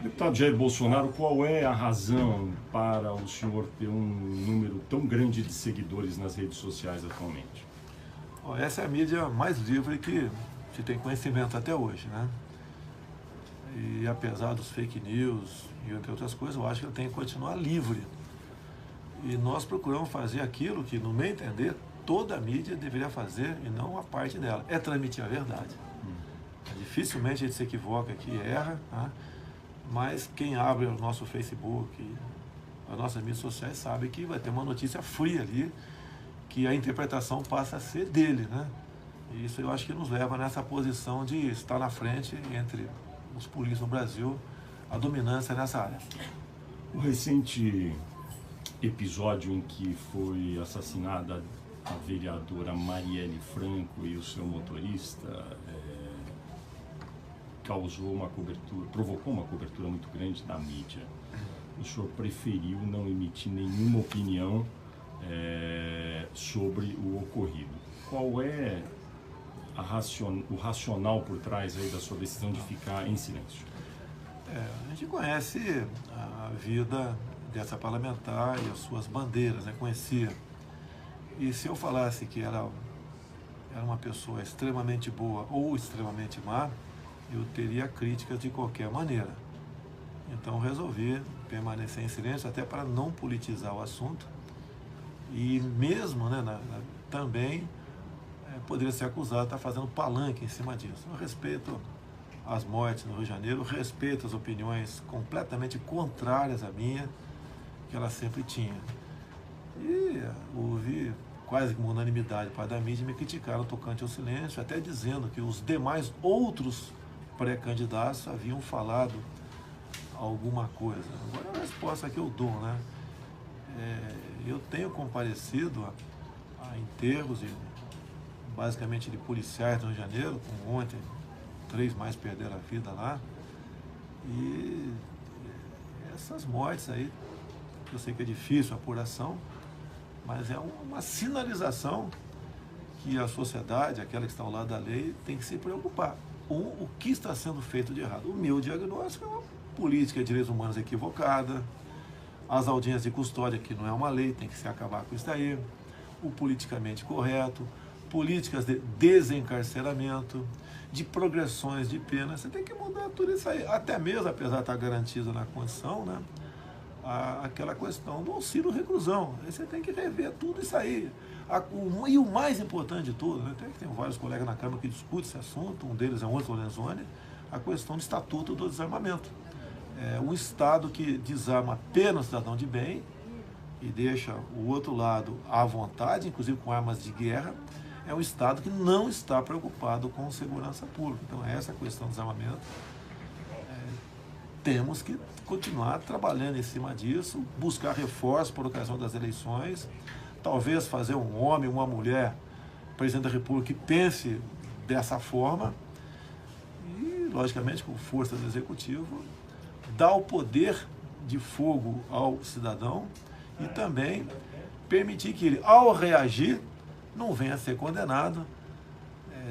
Deputado Jair Bolsonaro, qual é a razão para o senhor ter um número tão grande de seguidores nas redes sociais atualmente? Bom, essa é a mídia mais livre que se tem conhecimento até hoje, né? E apesar dos fake news e entre outras coisas, eu acho que ele tem que continuar livre. E nós procuramos fazer aquilo que, no meu entender, toda a mídia deveria fazer e não a parte dela, é transmitir a verdade. Dificilmente a gente se equivoca aqui, erra, tá? Mas quem abre o nosso Facebook, as nossas mídias sociais, sabe que vai ter uma notícia fria ali, que a interpretação passa a ser dele, né? E isso eu acho que nos leva nessa posição de estar na frente entre os políticos no Brasil, a dominância nessa área. O recente episódio em que foi assassinada a vereadora Marielle Franco e o seu motorista provocou uma cobertura muito grande da mídia. O senhor preferiu não emitir nenhuma opinião sobre o ocorrido. Qual é o racional por trás aí da sua decisão de ficar em silêncio? A gente conhece a vida dessa parlamentar e as suas bandeiras, né? Conhecia. E se eu falasse que era uma pessoa extremamente boa ou extremamente má, eu teria críticas de qualquer maneira. Então resolvi permanecer em silêncio até para não politizar o assunto e mesmo, né, também poderia ser acusado de estar fazendo palanque em cima disso. Eu respeito as mortes no Rio de Janeiro, respeito as opiniões completamente contrárias à minha, que ela sempre tinha. E houve quase que uma unanimidade para da mídia me criticaram tocante ao silêncio, até dizendo que os demais outros pré-candidatos haviam falado alguma coisa. Agora a resposta que eu dou, né? Eu tenho comparecido a enterros, basicamente de policiais no Rio de Janeiro, como ontem, 3 mais perderam a vida lá. E essas mortes aí, eu sei que é difícil a apuração, mas é uma sinalização que a sociedade, aquela que está ao lado da lei, tem que se preocupar. O que está sendo feito de errado? O meu diagnóstico é uma política de direitos humanos equivocada, as audiências de custódia, que não é uma lei, tem que se acabar com isso daí, o politicamente correto, políticas de desencarceramento, de progressões de pena, você tem que mudar tudo isso aí, até mesmo, apesar de estar garantido na Constituição, né, aquela questão do auxílio reclusão, aí você tem que rever tudo isso aí. E o mais importante de tudo, né, tem vários colegas na Câmara que discutem esse assunto, um deles é o Antônio Lorenzoni, a questão do Estatuto do Desarmamento. Um Estado que desarma apenas o cidadão de bem e deixa o outro lado à vontade, inclusive com armas de guerra, é um Estado que não está preocupado com segurança pública. Então, essa questão do desarmamento, temos que continuar trabalhando em cima disso, buscar reforço por ocasião das eleições, talvez fazer um homem, uma mulher, presidente da República, que pense dessa forma e, logicamente, com força do Executivo, dar o poder de fogo ao cidadão e também permitir que ele, ao reagir, não venha a ser condenado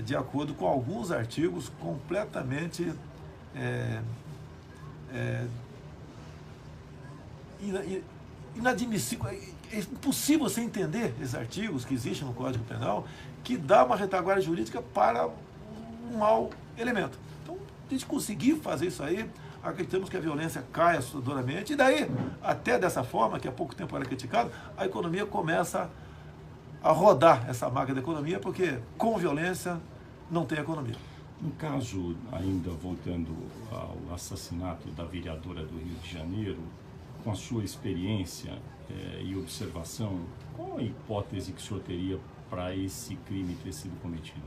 de acordo com alguns artigos completamente inadmissível. É impossível você entender esses artigos que existem no Código Penal que dá uma retaguarda jurídica para um mau elemento. Então, a gente conseguir fazer isso aí, acreditamos que a violência cai assustadoramente, e daí, até dessa forma, que há pouco tempo era criticado, a economia começa a rodar essa máquina da economia, porque com violência não tem economia. No caso, ainda voltando ao assassinato da vereadora do Rio de Janeiro, com a sua experiência e observação, qual a hipótese que o senhor teria para esse crime ter sido cometido?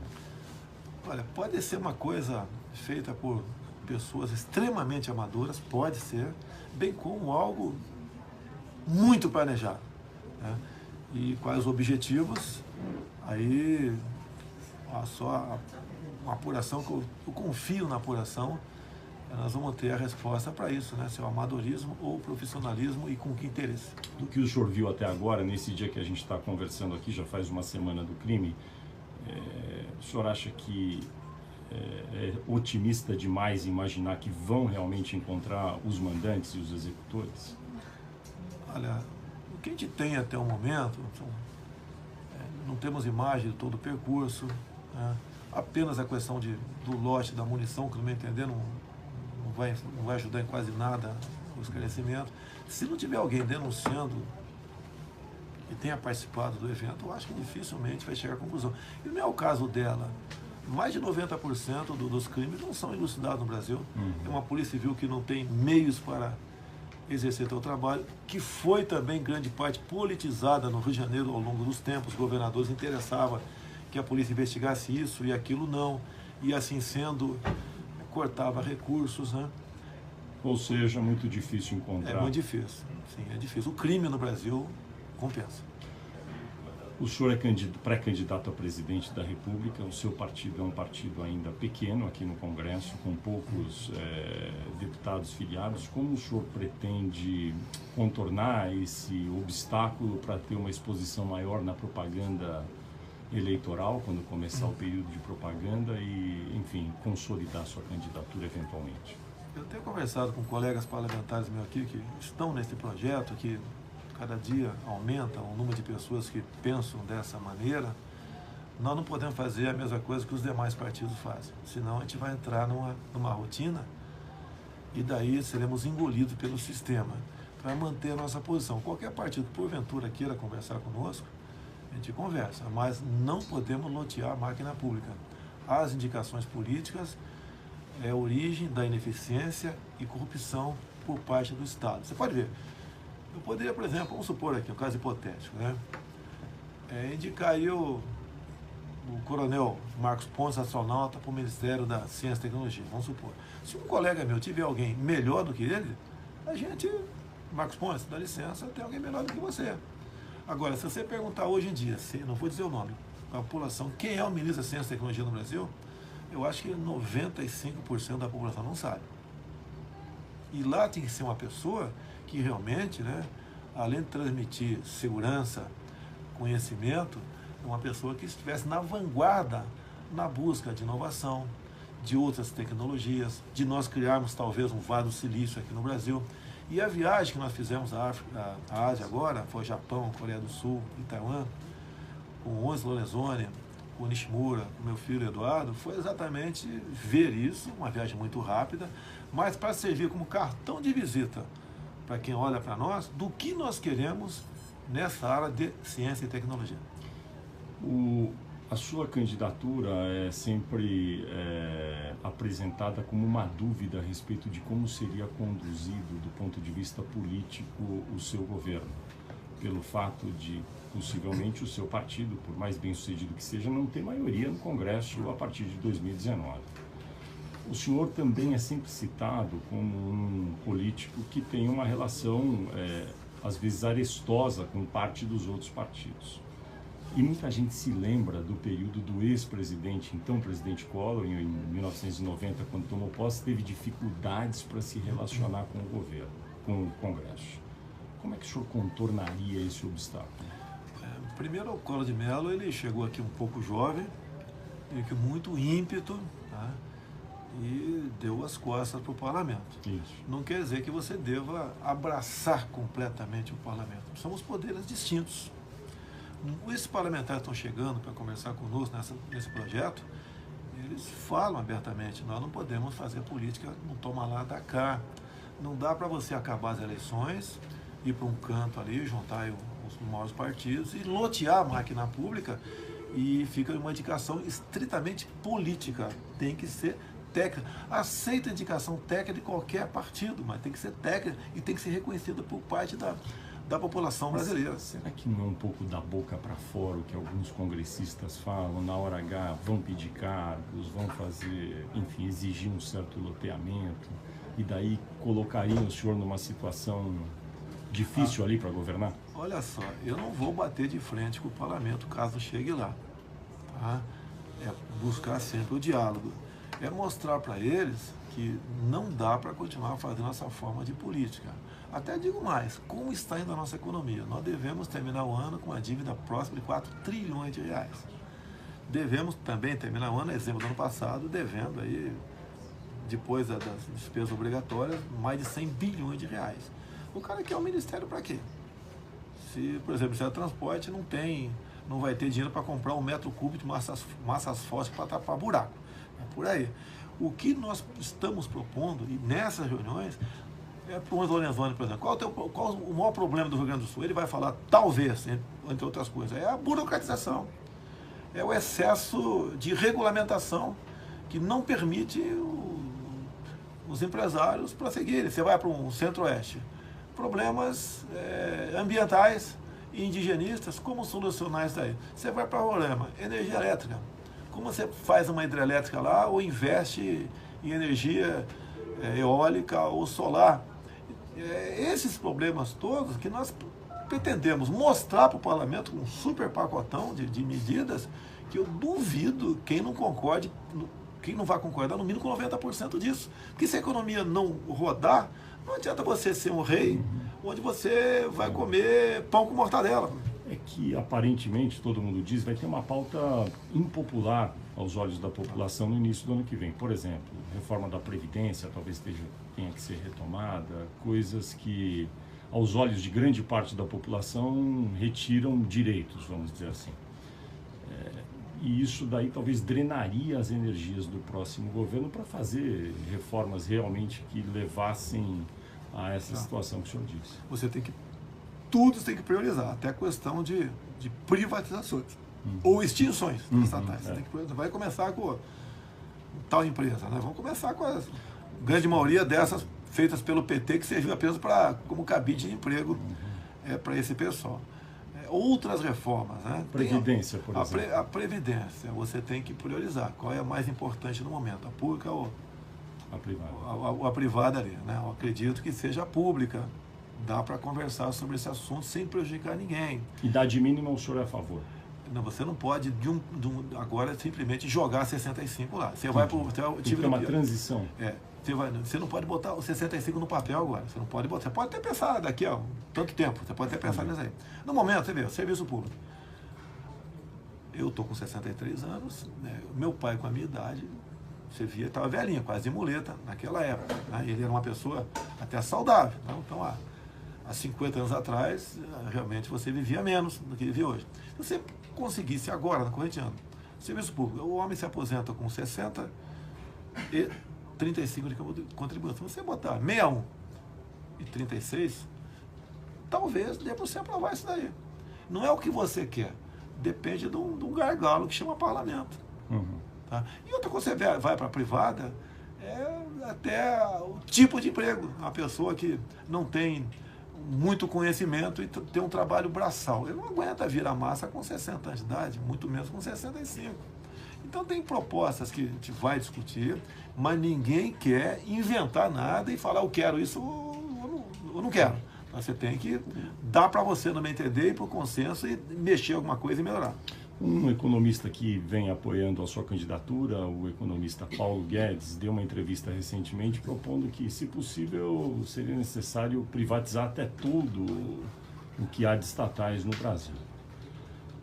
Olha, pode ser uma coisa feita por pessoas extremamente amadoras, pode ser, bem como algo muito planejado, né? E quais os objetivos? Aí, só uma apuração, que eu confio na apuração, nós vamos ter a resposta para isso, né? Se é o amadorismo ou o profissionalismo e com que interesse. Do que o senhor viu até agora, nesse dia que a gente está conversando aqui, já faz uma semana do crime, o senhor acha que é otimista demais imaginar que vão realmente encontrar os mandantes e os executores? Olha, o que a gente tem até o momento, não temos imagem de todo o percurso, né? Apenas a questão do lote da munição, que no meu entender não vai ajudar em quase nada o esclarecimento. Se não tiver alguém denunciando que tenha participado do evento, eu acho que dificilmente vai chegar à conclusão. E não é o caso dela. Mais de 90% dos crimes não são elucidados no Brasil. É uma polícia civil que não tem meios para exercer seu trabalho, que foi também grande parte politizada no Rio de Janeiro ao longo dos tempos. Os governadores interessavam que a polícia investigasse isso e aquilo não. E assim sendo, cortava recursos, né? Ou seja, muito difícil encontrar. É muito difícil, sim, é difícil. O crime no Brasil compensa. O senhor é pré-candidato a presidente da República, o seu partido é um partido ainda pequeno aqui no Congresso, com poucos deputados filiados. Como o senhor pretende contornar esse obstáculo para ter uma exposição maior na propaganda eleitoral, quando começar o período de propaganda e, enfim, consolidar sua candidatura eventualmente? Eu tenho conversado com colegas parlamentares meus aqui que estão nesse projeto, que cada dia aumenta o número de pessoas que pensam dessa maneira. Nós não podemos fazer a mesma coisa que os demais partidos fazem, senão a gente vai entrar numa rotina e daí seremos engolidos pelo sistema para manter a nossa posição. Qualquer partido que porventura queira conversar conosco, a gente conversa, mas não podemos lotear a máquina pública. As indicações políticas é a origem da ineficiência e corrupção por parte do Estado. Você pode ver. Eu poderia, por exemplo, vamos supor aqui, um caso hipotético, né? Indicar aí o coronel Marcos Pontes, astronauta, para o Ministério da Ciência e Tecnologia, vamos supor. Se um colega meu tiver alguém melhor do que ele, Marcos Pontes, dá licença, tem alguém melhor do que você. Agora, se você perguntar hoje em dia, não vou dizer o nome, a população, quem é o ministro da Ciência e Tecnologia no Brasil, eu acho que 95% da população não sabe. E lá tem que ser uma pessoa que realmente, né, além de transmitir segurança, conhecimento, é uma pessoa que estivesse na vanguarda na busca de inovação, de outras tecnologias, de nós criarmos talvez um Vale do Silício aqui no Brasil. E a viagem que nós fizemos à Ásia agora, foi Japão, Coreia do Sul e Taiwan, com o Onyx Lorenzoni, com o Nishimura, com meu filho Eduardo, foi exatamente ver isso, uma viagem muito rápida, mas para servir como cartão de visita para quem olha para nós, do que nós queremos nessa área de ciência e tecnologia. A sua candidatura é sempre apresentada como uma dúvida a respeito de como seria conduzido, do ponto de vista político, o seu governo, pelo fato de, possivelmente, o seu partido, por mais bem sucedido que seja, não ter maioria no Congresso a partir de 2019. O senhor também é sempre citado como um político que tem uma relação, às vezes, arestosa com parte dos outros partidos. E muita gente se lembra do período do ex-presidente, então presidente Collor, em 1990, quando tomou posse, teve dificuldades para se relacionar com o governo, com o Congresso. Como é que o senhor contornaria esse obstáculo? Primeiro, o Collor de Mello, ele chegou aqui um pouco jovem, com muito ímpeto, tá? E deu as costas para o parlamento. Isso. Não quer dizer que você deva abraçar completamente o parlamento. Somos poderes distintos. Esses parlamentares estão chegando para conversar conosco nesse projeto, eles falam abertamente, nós não podemos fazer política no toma lá da cá. Não dá para você acabar as eleições, ir para um canto ali, juntar os maiores partidos e lotear a máquina pública e fica uma indicação estritamente política. Tem que ser técnica. Aceita a indicação técnica de qualquer partido, mas tem que ser técnica e tem que ser reconhecida por parte da população brasileira. Será que não é um pouco da boca para fora o que alguns congressistas falam? Na hora H vão pedir cargos, vão fazer, enfim, exigir um certo loteamento e daí colocariam o senhor numa situação difícil ali para governar? Olha só, eu não vou bater de frente com o parlamento caso chegue lá. Tá? É buscar sempre o diálogo. É mostrar para eles que não dá para continuar fazendo essa forma de política. Até digo mais, como está indo a nossa economia? Nós devemos terminar o ano com uma dívida próxima de 4 trilhões de reais. devemos também terminar o ano, exemplo do ano passado, devendo aí, depois das despesas obrigatórias, mais de 100 bilhões de reais. O cara quer o ministério para quê? Se, por exemplo, se é transporte, não vai ter dinheiro para comprar 1 metro cúbico de massa asfáltica para tapar buraco. É por aí. O que nós estamos propondo, e nessas reuniões, para o Lorenzoni, por exemplo, qual o maior problema do Rio Grande do Sul? Ele vai falar, talvez, entre outras coisas, é a burocratização, é o excesso de regulamentação que não permite os empresários prosseguirem. Você vai para um centro-oeste, problemas ambientais e indigenistas, como solucionar isso daí? Você vai para Roraima, energia elétrica, como você faz uma hidrelétrica lá ou investe em energia eólica ou solar? Esses problemas todos que nós pretendemos mostrar para o parlamento um super pacotão de medidas que eu duvido quem não concorde, quem não vai concordar no mínimo com 90% disso. Porque se a economia não rodar, não adianta você ser um rei onde você vai comer pão com mortadela. É que, aparentemente, todo mundo diz, vai ter uma pauta impopular aos olhos da população no início do ano que vem. Por exemplo, reforma da Previdência talvez tenha que ser retomada, coisas que, aos olhos de grande parte da população, retiram direitos, vamos dizer assim. E isso daí talvez drenaria as energias do próximo governo para fazer reformas realmente que levassem a essa situação que o senhor disse. Tudo você tem que priorizar, até a questão de privatizações ou extinções estatais. Você tem que priorizar. Vai começar com tal empresa, né? Vamos começar com a grande maioria dessas feitas pelo PT, que serviu apenas como cabide de emprego para esse pessoal. Outras reformas, né? Previdência, por exemplo. A Previdência, você tem que priorizar. Qual é a mais importante no momento? A pública ou a privada? A privada ali, né? Eu acredito que seja a pública. Dá para conversar sobre esse assunto sem prejudicar ninguém. Idade mínima, o senhor é a favor? Não, você não pode agora simplesmente jogar 65 lá. Você vai para o tipo uma transição. Você não pode botar o 65 no papel agora. Você não pode botar. Você pode até pensar daqui a tanto tempo. Você pode até pensar nisso aí. No momento, você vê, o serviço público. Eu estou com 63 anos, né? Meu pai com a minha idade, você via, estava velhinho, quase de muleta naquela época. Né? Ele era uma pessoa até saudável. Então, há 50 anos atrás, realmente você vivia menos do que vive hoje. Se você conseguisse agora, na corrente ano, serviço público, o homem se aposenta com 60 e 35 de contribuição. Se você botar 61 e 36, talvez dê para você aprovar isso daí. Não é o que você quer, depende de um gargalo que chama parlamento. Tá? E outra coisa, você vai para a privada, até o tipo de emprego. Uma pessoa que não tem muito conhecimento e tem um trabalho braçal. Ele não aguenta virar massa com 60 anos de idade, muito menos com 65. Então tem propostas que a gente vai discutir, mas ninguém quer inventar nada e falar eu quero isso ou não quero. Então, você tem que dar para você não me entender, ir para o consenso e mexer alguma coisa e melhorar. Um economista que vem apoiando a sua candidatura, o economista Paulo Guedes, deu uma entrevista recentemente propondo que, se possível, seria necessário privatizar até tudo o que há de estatais no Brasil.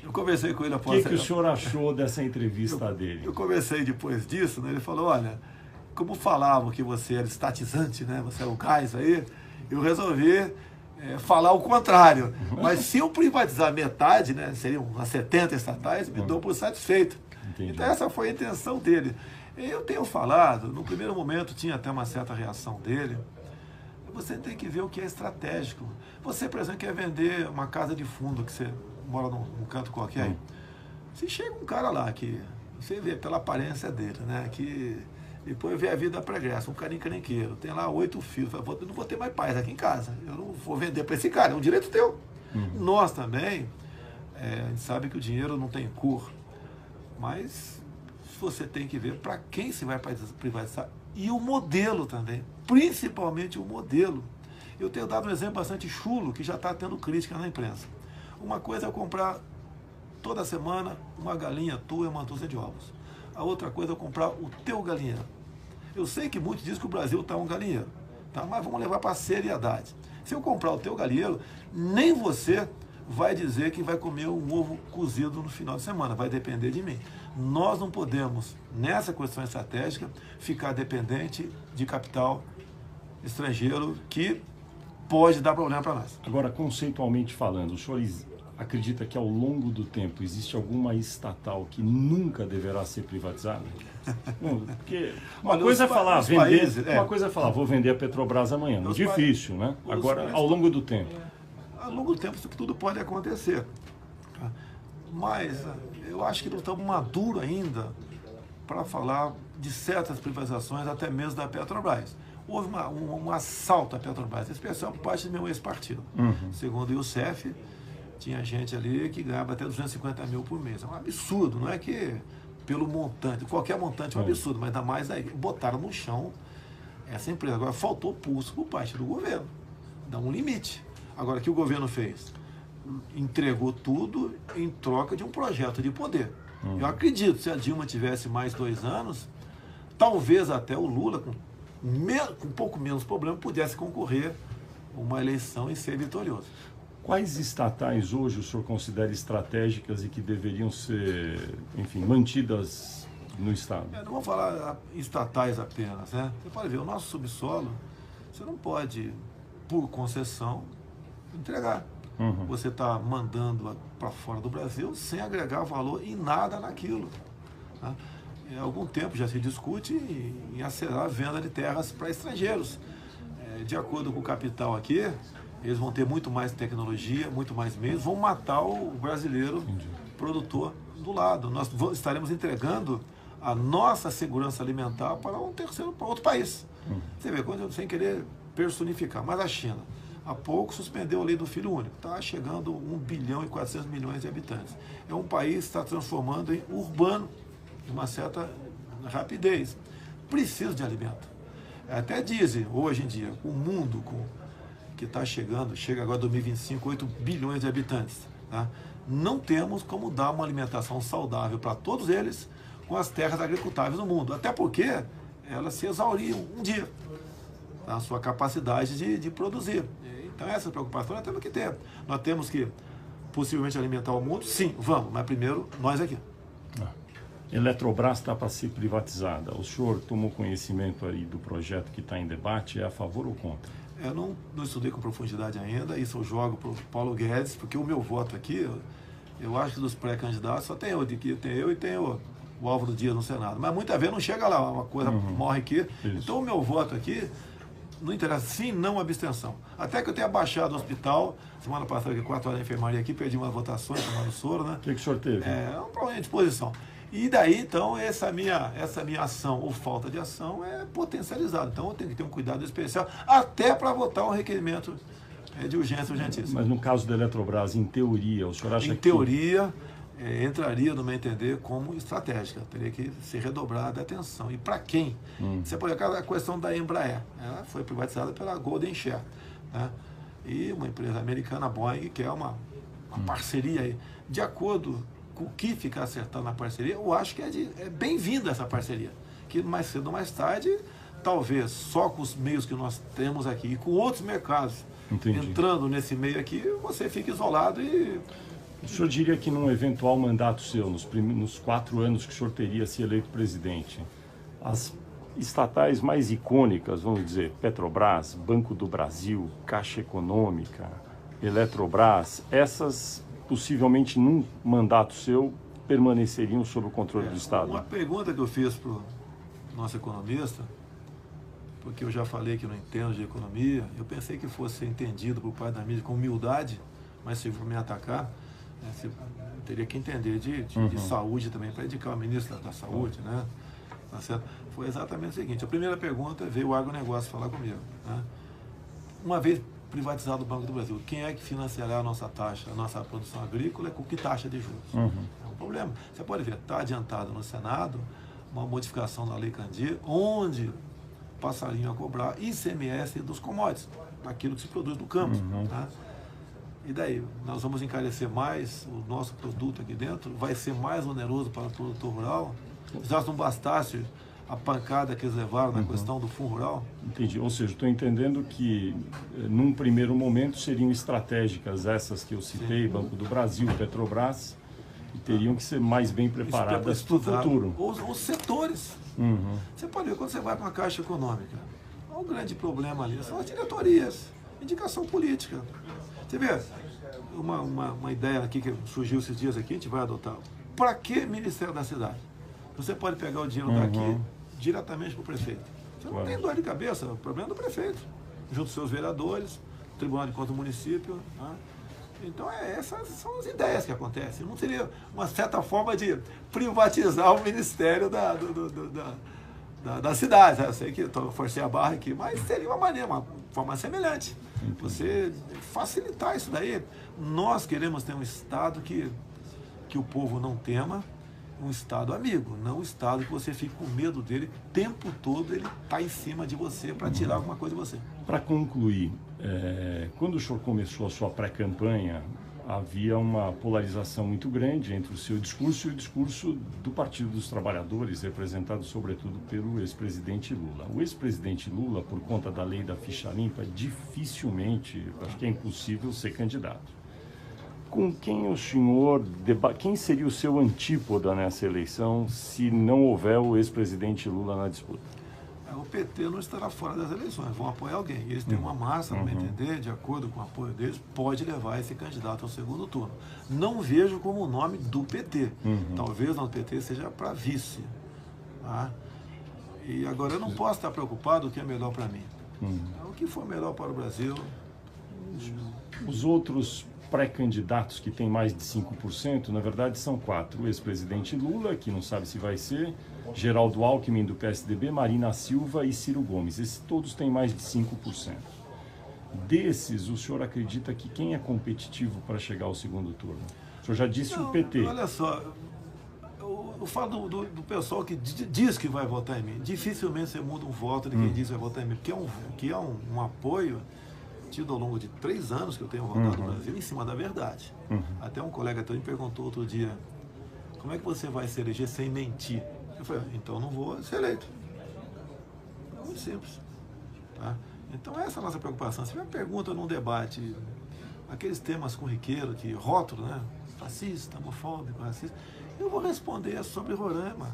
Eu conversei com ele após... O que o senhor achou dessa entrevista dele? Eu conversei depois disso, né? Ele falou, olha, como falavam que você era estatizante, né? Você é o gás aí, eu resolvi... falar o contrário, mas se eu privatizar metade, né, seriam umas 70 estatais, me dou por satisfeito. Entendi. Então essa foi a intenção dele. Eu tenho falado, no primeiro momento tinha até uma certa reação dele, você tem que ver o que é estratégico. Você, por exemplo, quer vender uma casa de fundo, que você mora num canto qualquer, se chega um cara lá que, você vê pela aparência dele, né, que... Depois vê a vida pregressa, um carinho crenqueiro, tem lá 8 filhos, eu não vou ter mais paz aqui em casa, eu não vou vender para esse cara, é um direito teu. Nós também, a gente sabe que o dinheiro não tem cor, mas você tem que ver para quem se vai privatizar e o modelo também, principalmente o modelo. Eu tenho dado um exemplo bastante chulo, que já está tendo crítica na imprensa. Uma coisa é eu comprar toda semana uma galinha tua e uma dúzia de ovos. A outra coisa é comprar o teu galinheiro. Eu sei que muitos dizem que o Brasil está um galinheiro, tá? Mas vamos levar para a seriedade. Se eu comprar o teu galinheiro, nem você vai dizer que vai comer um ovo cozido no final de semana, vai depender de mim. Nós não podemos, nessa questão estratégica, ficar dependente de capital estrangeiro que pode dar problema para nós. Agora, conceitualmente falando, o senhor acredita que ao longo do tempo existe alguma estatal que nunca deverá ser privatizada? Porque uma coisa é falar, uma coisa é falar, vou vender a Petrobras amanhã. É difícil, né? Agora, ao longo do tempo. Ao longo do tempo, isso tudo pode acontecer. Mas eu acho que não estamos maduros ainda para falar de certas privatizações, até mesmo da Petrobras. Houve um assalto à Petrobras, em especial por parte do meu ex-partido. Segundo o Youssef, tinha gente ali que ganhava até 250 mil por mês. É um absurdo, não é que pelo montante, qualquer montante é um absurdo, mas ainda mais aí, botaram no chão essa empresa. Agora faltou pulso por parte do governo, dá um limite. Agora, o que o governo fez? Entregou tudo em troca de um projeto de poder. Eu acredito, se a Dilma tivesse mais 2 anos, talvez até o Lula, com um pouco menos problema, pudesse concorrer a uma eleição e ser vitorioso. Quais estatais hoje o senhor considera estratégicas e que deveriam ser, enfim, mantidas no Estado? Não vou falar estatais apenas, né? Você pode ver, o nosso subsolo, você não pode, por concessão, entregar. Você está mandando para fora do Brasil sem agregar valor em nada naquilo. Tá? Há algum tempo já se discute em acelerar a venda de terras para estrangeiros. De acordo com o capital aqui, eles vão ter muito mais tecnologia, muito mais meios, vão matar o brasileiro produtor do lado. Nós estaremos entregando a nossa segurança alimentar para para outro país. Você vê, sem querer personificar, mas a China há pouco suspendeu a lei do filho único. Está chegando 1 bilhão e 400 milhões de habitantes. É um país que está transformando em urbano, de uma certa rapidez. Precisa de alimento. Até dizem, hoje em dia, o mundo que está chegando, chega agora em 2025, 8 bilhões de habitantes. Tá? Não temos como dar uma alimentação saudável para todos eles com as terras agricultáveis no mundo. Até porque elas se exauriam um dia. A sua capacidade de produzir. Então essa preocupação nós temos que ter. Nós temos que possivelmente alimentar o mundo? Sim, vamos, mas primeiro nós aqui. Eletrobras está para ser privatizada. O senhor tomou conhecimento aí do projeto que está em debate, é a favor ou contra? Eu não estudei com profundidade ainda, isso eu jogo para o Paulo Guedes, porque o meu voto aqui, eu acho que dos pré-candidatos só tem eu e tem o Álvaro Dias no Senado. Mas muitas vezes não chega lá, uma coisa morre aqui. Isso. Então o meu voto aqui não interessa, sim, não abstenção. Até que eu tenha baixado o hospital, semana passada, 4 horas de enfermaria aqui, perdi umas votações, tomando soro, né? O que o senhor teve? É um problema de disposição. E daí, então, essa minha ação ou falta de ação é potencializada. Então, eu tenho que ter um cuidado especial, até para votar um requerimento de urgência urgentíssima. Mas no caso da Eletrobras, em teoria, o senhor acha que... Em teoria, entraria, no meu entender, como estratégica. Teria que ser redobrada a atenção. E para quem? Você pode ver a questão da Embraer. Ela foi privatizada pela Golden Share. Né? E uma empresa americana, a Boeing, que é uma parceria aí. De acordo com o que ficar acertando na parceria, eu acho que é bem-vinda essa parceria. Que mais cedo ou mais tarde, talvez só com os meios que nós temos aqui e com outros mercados entrando nesse meio aqui, você fica isolado e... O senhor diria que num eventual mandato seu, nos 4 anos que o senhor teria se eleito presidente, as estatais mais icônicas, vamos dizer, Petrobras, Banco do Brasil, Caixa Econômica, Eletrobras, essas possivelmente num mandato seu permaneceriam sob o controle do Estado? Uma pergunta que eu fiz para o nosso economista, porque eu já falei que não entendo de economia, eu pensei que fosse ser entendido por parte da mídia com humildade, mas se for me atacar, você teria que entender de saúde também, para indicar o ministro da Saúde, né? Tá certo? Foi exatamente o seguinte, a primeira pergunta veio o agronegócio falar comigo. Né? Uma vez privatizado o Banco do Brasil, quem é que financiará a nossa taxa, a nossa produção agrícola com que taxa de juros? É um problema. Você pode ver, está adiantado no Senado uma modificação da Lei Candir, onde passariam a cobrar ICMS dos commodities, daquilo que se produz no campo. Tá? E daí, nós vamos encarecer mais o nosso produto aqui dentro, vai ser mais oneroso para o produtor rural. Já não bastasse a pancada que eles levaram na questão do Fundo Rural. Entendi. Ou seja, estou entendendo que, num primeiro momento, seriam estratégicas essas que eu citei, Banco do Brasil, Petrobras, e teriam que ser mais bem preparadas para o futuro. Os setores. Você pode ver, quando você vai para uma Caixa Econômica, o grande problema ali são as diretorias, indicação política. Você vê, uma ideia aqui que surgiu esses dias aqui, a gente vai adotar. Para que Ministério da Cidade? Você pode pegar o dinheiro daqui diretamente para o prefeito. Você não tem dor de cabeça, o problema é do prefeito, junto aos seus vereadores, Tribunal de Contas do município. Né? Então, essas são as ideias que acontecem. Não seria uma certa forma de privatizar o Ministério da cidade. Eu sei que eu forcei a barra aqui, mas seria uma forma semelhante. Você facilitar isso daí. Nós queremos ter um Estado que o povo não tema, um Estado amigo, não um Estado que você fique com medo dele, o tempo todo ele está em cima de você para tirar alguma coisa de você. Para concluir, quando o senhor começou a sua pré-campanha, havia uma polarização muito grande entre o seu discurso e o discurso do Partido dos Trabalhadores, representado sobretudo pelo ex-presidente Lula. O ex-presidente Lula, por conta da lei da ficha limpa, dificilmente, acho que é impossível ser candidato. Com quem o senhor quem seria o seu antípoda nessa eleição se não houver o ex-presidente Lula na disputa? O PT não estará fora das eleições, vão apoiar alguém. Eles têm uma massa, no meu entender, de acordo com o apoio deles, pode levar esse candidato ao segundo turno. Não vejo como o nome do PT. Talvez o nome do PT seja para vice. Tá? E agora eu não posso estar preocupado o que é melhor para mim. O que for melhor para o Brasil. Os outros pré-candidatos que têm mais de 5%, na verdade são 4. O ex-presidente Lula, que não sabe se vai ser, Geraldo Alckmin, do PSDB, Marina Silva e Ciro Gomes. Esses todos têm mais de 5%. Desses, o senhor acredita que quem é competitivo para chegar ao segundo turno? O senhor já disse o PT. Olha só, eu falo do pessoal que diz que vai votar em mim. Dificilmente você muda um voto de quem diz que vai votar em mim, porque é um apoio tido ao longo de 3 anos que eu tenho rodado no Brasil em cima da verdade. Até um colega também me perguntou outro dia, como é que você vai se eleger sem mentir? Eu falei, então não vou ser eleito. É muito simples. Tá? Então essa é a nossa preocupação. Se tiver pergunta num debate, aqueles temas corriqueiros, que rótulo, né? Fascista, homofóbico, racista, eu vou responder sobre Roraima,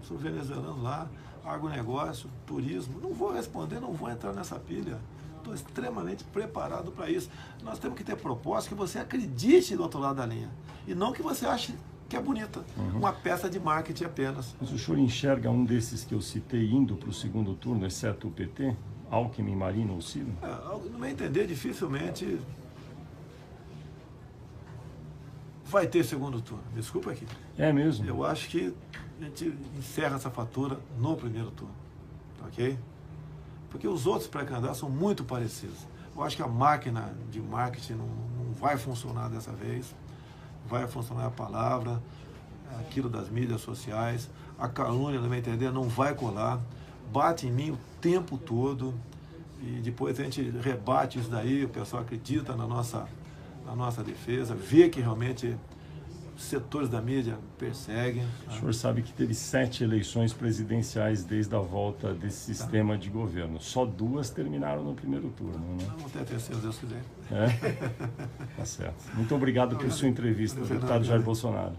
sobre venezuelanos lá, agronegócio, turismo. Não vou responder, não vou entrar nessa pilha. Estou extremamente preparado para isso. Nós temos que ter proposta que você acredite do outro lado da linha. E não que você ache que é bonita. Uma peça de marketing apenas. Mas o senhor enxerga um desses que eu citei indo para o segundo turno, exceto o PT? Alckmin, Marina ou Ciro? No meu entender, dificilmente vai ter segundo turno. Desculpa aqui. É mesmo? Eu acho que a gente encerra essa fatura no primeiro turno. Ok? Porque os outros pré-candidatos são muito parecidos. Eu acho que a máquina de marketing não vai funcionar dessa vez. Vai funcionar a palavra, aquilo das mídias sociais. A calúnia, no meu entender, não vai colar. Bate em mim o tempo todo. E depois a gente rebate isso daí, o pessoal acredita na nossa defesa, vê que realmente setores da mídia perseguem. O senhor sabe que teve 7 eleições presidenciais desde a volta desse sistema de governo. Só 2 terminaram no primeiro turno, né? Vamos ter a terceira, se Deus quiser. Tá certo. Muito obrigado por sua entrevista, deputado Jair Bolsonaro.